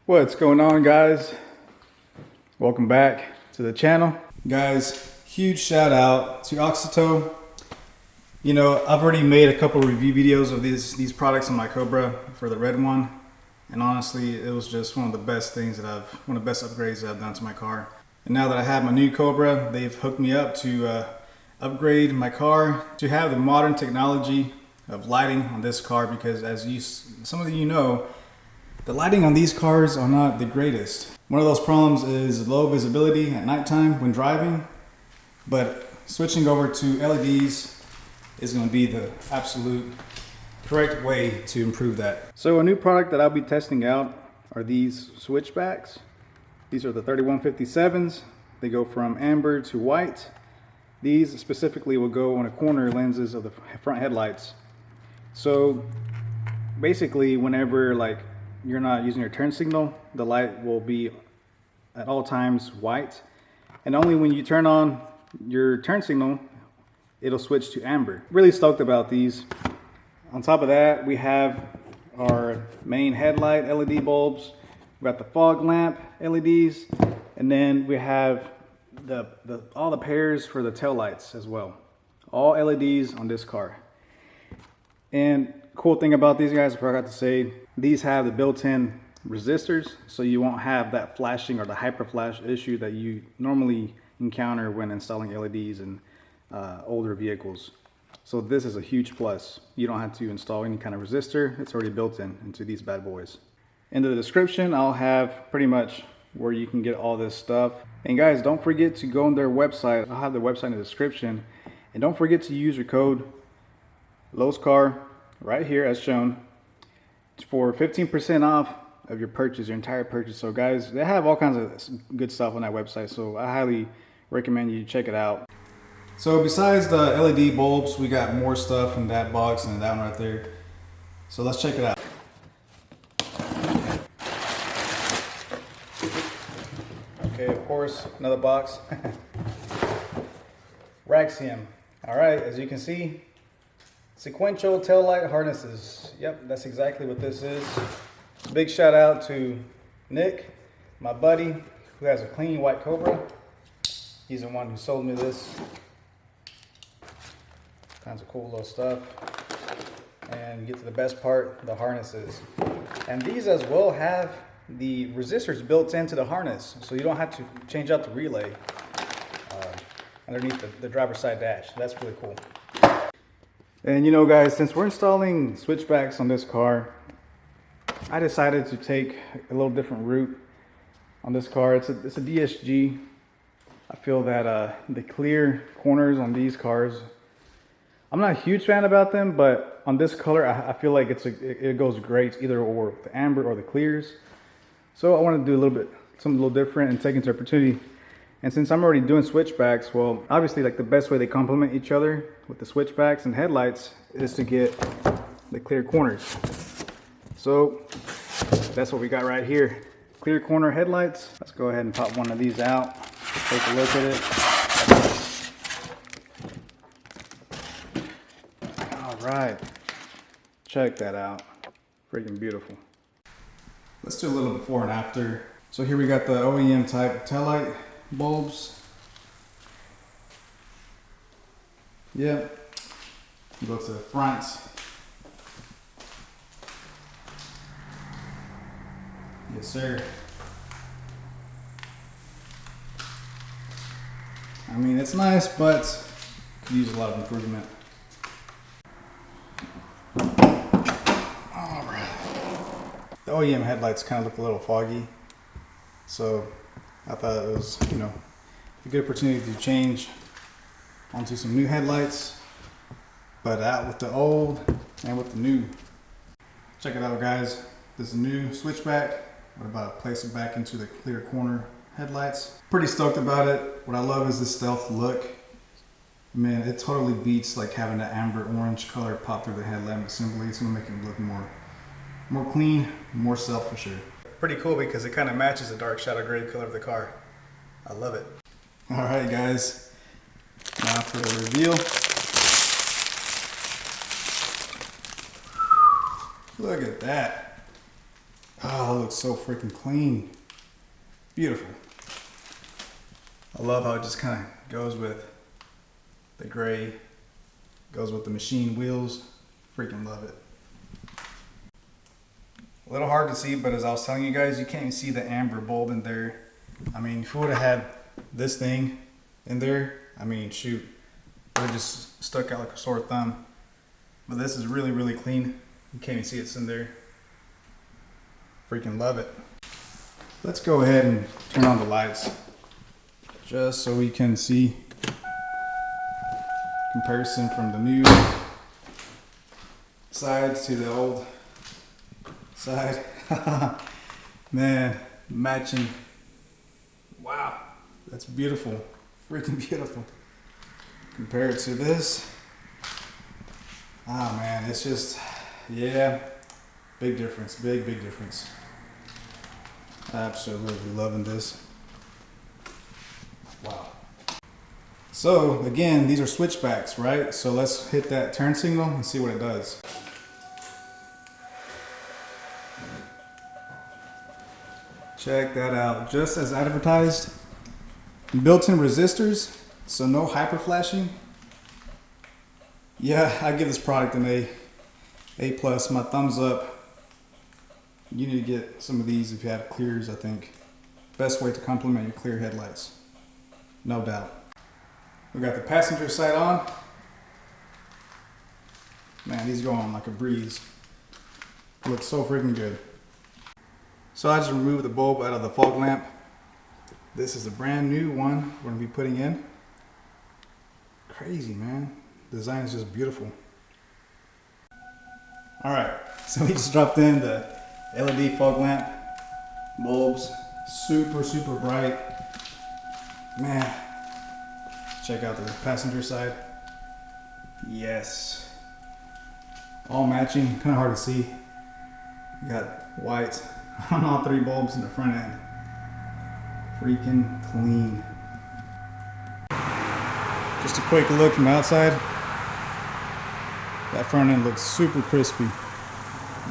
What's going on, guys? Welcome back to the channel. Guys, huge shout out to Auxito. You know, I've already made a couple review videos of these products on my Cobra for the red one. And honestly, it was just one of the best things one of the best upgrades that I've done to my car. And now that I have my new Cobra, they've hooked me up to upgrade my car to have the modern technology of lighting on this car, because as some of you know, the lighting on these cars are not the greatest. One of those problems is low visibility at nighttime when driving, but switching over to LEDs is going to be the absolute correct way to improve that. So a new product that I'll be testing out are these switchbacks. These are the 3157s. They go from amber to white. These specifically will go on the corner lenses of the front headlights. So basically, whenever you're not using your turn signal, the light will be at all times white, and only when you turn on your turn signal, it'll switch to amber. Really stoked about these. On top of that, we have our main headlight LED bulbs. We got the fog lamp LEDs, and then we have all the pairs for the tail lights as well. All LEDs on this car. And cool thing about these guys, I forgot to say, these have the built-in resistors, so you won't have that flashing or the hyper flash issue that you normally encounter when installing LEDs in older vehicles. So this is a huge plus. You don't have to install any kind of resistor. It's already built into these bad boys. In the description, I'll have pretty much where you can get all this stuff. And guys, don't forget to go on their website. I'll have the website in the description. And don't forget to use your code LOWSCAR right here as shown for 15% off of your purchase, your entire purchase. So guys, they have all kinds of good stuff on that website, so I highly recommend you check it out. So besides the LED bulbs, we got more stuff in that box and that one right there. So let's check it out. Okay, of course, another box. Raxium. All right, as you can see, sequential taillight harnesses. Yep, that's exactly what this is. Big shout out to Nick, my buddy, who has a clean white Cobra. He's the one who sold me this. Kinds of cool little stuff. And get to the best part, the harnesses. And these as well have the resistors built into the harness, so you don't have to change out the relay underneath the driver's side dash. That's really cool. And you know, guys, since we're installing switchbacks on this car, I decided to take a little different route on this car. It's a DSG. I feel that the clear corners on these cars, I'm not a huge fan about them, but on this color, I feel like it goes great either or the amber or the clears. So I wanted to do something a little different and take into opportunity. And since I'm already doing switchbacks, well, obviously the best way they complement each other with the switchbacks and headlights is to get the clear corners. So that's what we got right here. Clear corner headlights. Let's go ahead and pop one of these out. Take a look at it. All right, check that out. Freaking beautiful. Let's do a little before and after. So here we got the OEM type taillight bulbs. Yep. Go to the front. Yes, sir. I mean, it's nice, but could use a lot of improvement. All right. The OEM headlights kind of look a little foggy, so I thought it was, a good opportunity to change onto some new headlights, but out with the old and with the new. Check it out, guys. This new switchback. What about place it back into the clear corner headlights? Pretty stoked about it. What I love is the stealth look. Man, it totally beats having that amber orange color pop through the headlamp assembly. It's gonna make it look more clean, more stealth for sure. Pretty cool because it kind of matches the dark shadow gray color of the car. I love it. All right, guys. Now for the reveal. Look at that. Oh, it looks so freaking clean. Beautiful. I love how it just kind of goes with the gray, goes with the machine wheels. Freaking love it. A little hard to see, but as I was telling you guys, you can't even see the amber bulb in there. I mean, if you would have had this thing in there, I mean, shoot, it would have just stuck out like a sore thumb. But this is really, really clean. You can't even see it's in there. Freaking love it. Let's go ahead and turn on the lights just so we can see comparison from the new side to the old side. Man, matching. Wow, that's beautiful. Freaking beautiful. Compared to this, oh man, it's just, yeah, big difference, big difference. Absolutely loving this. Wow. So again, these are switchbacks, right? So let's hit that turn signal and see what it does. Check that out, just as advertised. Built-in resistors, so no hyper flashing. Yeah, I give this product an A+, my thumbs up. You need to get some of these if you have clears, I think. Best way to complement your clear headlights. No doubt. We got the passenger side on. Man, these go on like a breeze. Looks so freaking good. So I just removed the bulb out of the fog lamp. This is a brand new one we're gonna be putting in. Crazy, man. The design is just beautiful. All right, so we just dropped in the LED fog lamp bulbs. Super bright. Man, check out the passenger side. Yes. All matching, kind of hard to see. You got white on all three bulbs in the front end. Freaking clean. Just a quick look from the outside. That front end looks super crispy.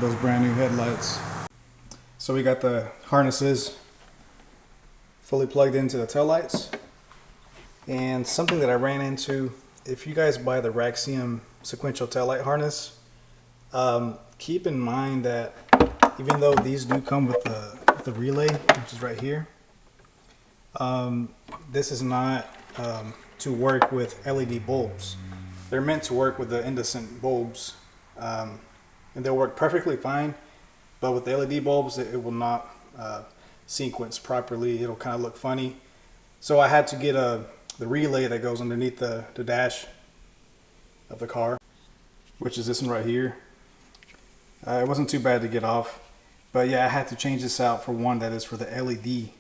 Those brand new headlights. So we got the harnesses fully plugged into the taillights. And something that I ran into, if you guys buy the Raxium sequential taillight harness, keep in mind that even though these do come with the relay, which is right here, this is not to work with LED bulbs. They're meant to work with the incandescent bulbs, and they'll work perfectly fine, but with the LED bulbs it will not sequence properly. It'll kind of look funny. So I had to get the relay that goes underneath the dash of the car, which is this one right here. It wasn't too bad to get off, but yeah, I had to change this out for one that is for the LED.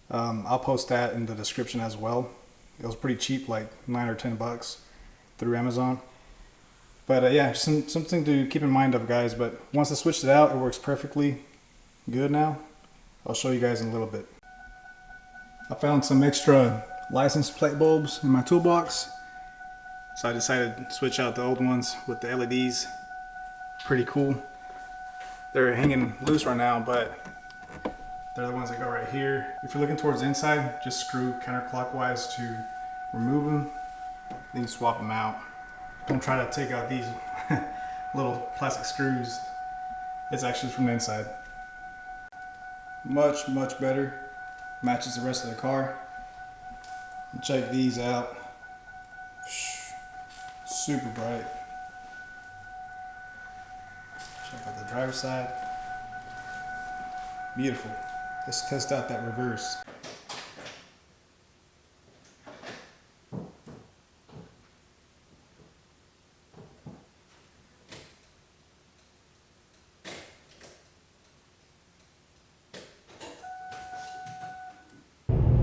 I'll post that in the description as well. It was pretty cheap, like $9 or $10 through Amazon. But yeah, just something to keep in mind of, guys. But once I switched it out, it works perfectly good now. I'll show you guys in a little bit. I found some extra license plate bulbs in my toolbox, so I decided to switch out the old ones with the LEDs. Pretty cool. They're hanging loose right now, but they're the ones that go right here. If you're looking towards the inside, just screw counterclockwise to remove them. Then you swap them out. Don't try to take out these little plastic screws. It's actually from the inside. Much better. Matches the rest of the car. And check these out. Super bright. Check out the driver's side. Beautiful. Let's test out that reverse.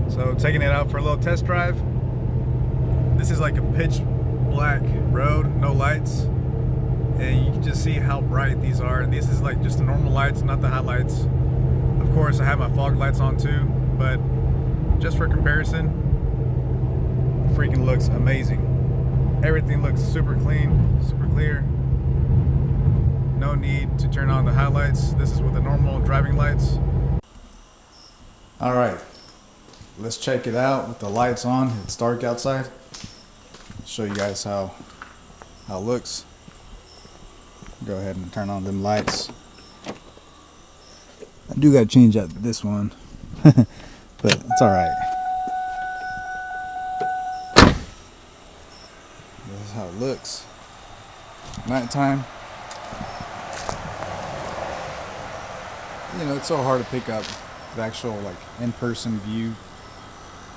So taking it out for a little test drive. This is like a pitch black road, no lights. And you can just see how bright these are. And this is like just the normal lights, not the highlights. Of course, I have my fog lights on too, but just for comparison, it freaking looks amazing. Everything looks super clean, super clear. No need to turn on the highlights. This is with the normal driving lights. All right, let's check it out with the lights on. It's dark outside. Show you guys how it looks. Go ahead and turn on them lights. I do gotta change out this one, but it's all right. This is how it looks. Nighttime. You know, it's so hard to pick up the actual like in-person view.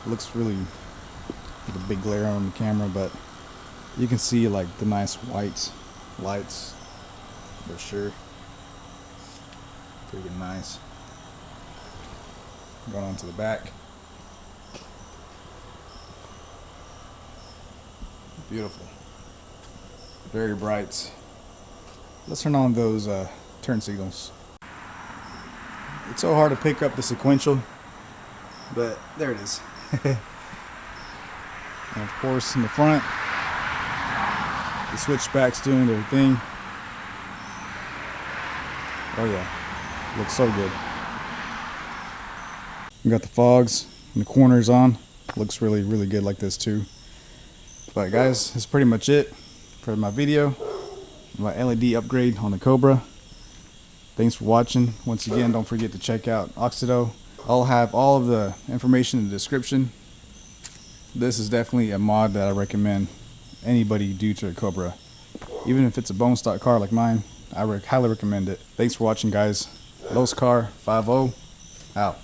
It looks really like a big glare on the camera, but you can see like the nice white lights for sure. Pretty nice. Going on to the back. Beautiful. Very bright. Let's turn on those turn signals. It's so hard to pick up the sequential, but there it is. And of course in the front, the switchbacks doing their thing. Oh yeah, looks so good. We got the fogs and the corners on. Looks really, really good like this too. But guys, that's pretty much it for my video. My LED upgrade on the Cobra. Thanks for watching. Once again, don't forget to check out Auxito. I'll have all of the information in the description. This is definitely a mod that I recommend anybody do to a Cobra. Even if it's a bone stock car like mine, I highly recommend it. Thanks for watching, guys. Los Car 50 out.